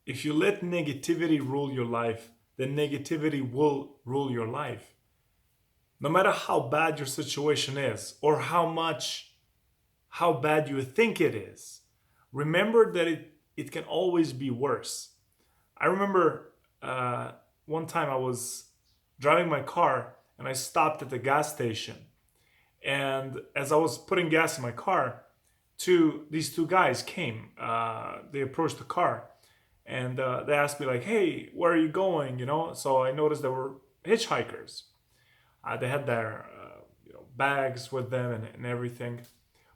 if you let negativity rule your life, then negativity will rule your life. No matter how bad your situation is or how bad you think it is, remember that it can always be worse. I remember one time I was driving my car and I stopped at the gas station. And as I was putting gas in my car, these two guys came. They approached the car and they asked me like, "Hey, where are you going?" So I noticed they were hitchhikers. They had their bags with them and everything,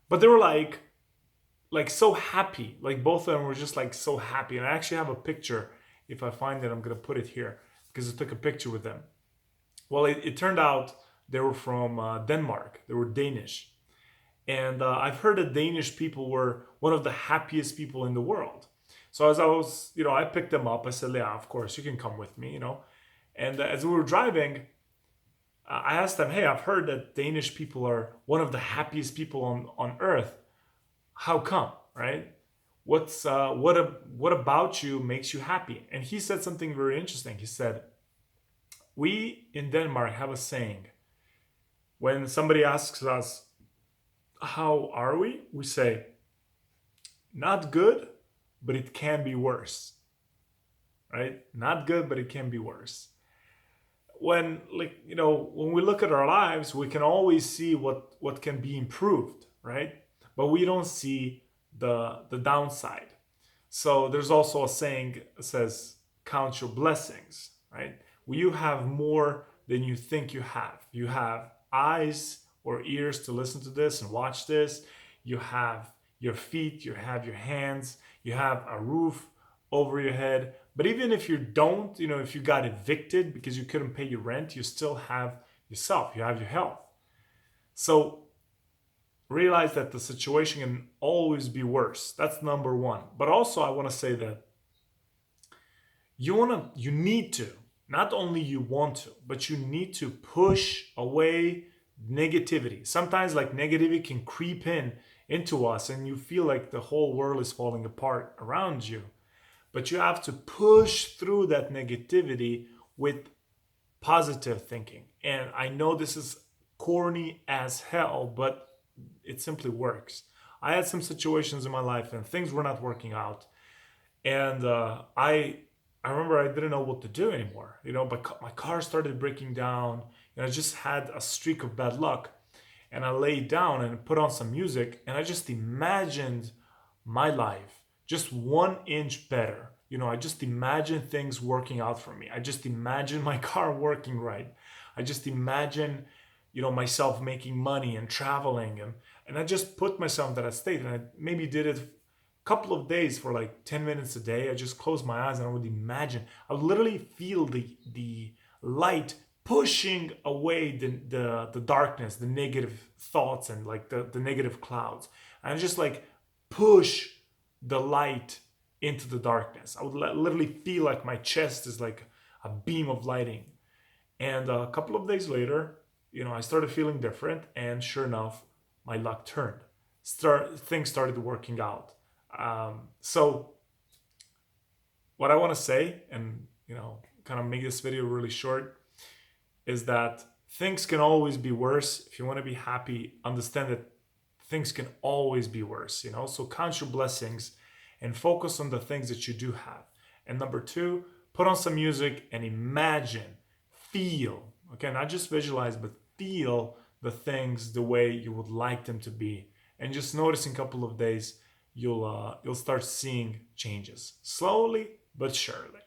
but they were like so happy. Like both of them were just like so happy. And I actually have a picture. If I find it, I'm gonna put it here because I took a picture with them. Well, it turned out they were from Denmark. They were Danish, and I've heard that Danish people were one of the happiest people in the world. So as I was, I picked them up. I said, "Yeah, of course you can come with me." And as we were driving, I asked them, "Hey, I've heard that Danish people are one of the happiest people on earth. How come, right? What about you makes you happy?" And he said something very interesting. He said, "We in Denmark have a saying. When somebody asks us, 'How are we?' we say, 'Not good, but it can be worse.'" Right? Not good, but it can be worse. When we look at our lives, we can always see what can be improved, right? But we don't see the downside. So there's also a saying that says, "Count your blessings," right? You have more than you think you have. You have eyes or ears to listen to this and watch this. You have your feet, you have your hands, you have a roof over your head. But even if you don't, if you got evicted because you couldn't pay your rent, you still have yourself, you have your health. So realize that the situation can always be worse. That's number one. But also I want to say that you need to, not only you want to, but you need to push away negativity. Sometimes like negativity can creep into us and you feel like the whole world is falling apart around you. But you have to push through that negativity with positive thinking. And I know this is corny as hell, but it simply works. I had some situations in my life and things were not working out. And I remember I didn't know what to do anymore. But my car started breaking down, and I just had a streak of bad luck. And I laid down and put on some music, and I just imagined my life just 1 inch better. I just imagined things working out for me. I just imagined my car working right. I just imagined, myself making money and traveling, and I just put myself in that state. And I maybe did it couple of days for like 10 minutes a day. I just closed my eyes and I would imagine. I would literally feel the light pushing away the darkness, the negative thoughts and like the negative clouds. And I just like push the light into the darkness. I would literally feel like my chest is like a beam of lighting. And a couple of days later, I started feeling different, and sure enough, my luck turned. Things started working out. So what I want to say, and kind of make this video really short, is that things can always be worse. If you want to be happy, understand that things can always be worse. So count your blessings and focus on the things that you do have. And number two, put on some music and imagine, feel, okay, not just visualize, but feel the things the way you would like them to be. And just notice in a couple of days, you'll start seeing changes slowly but surely.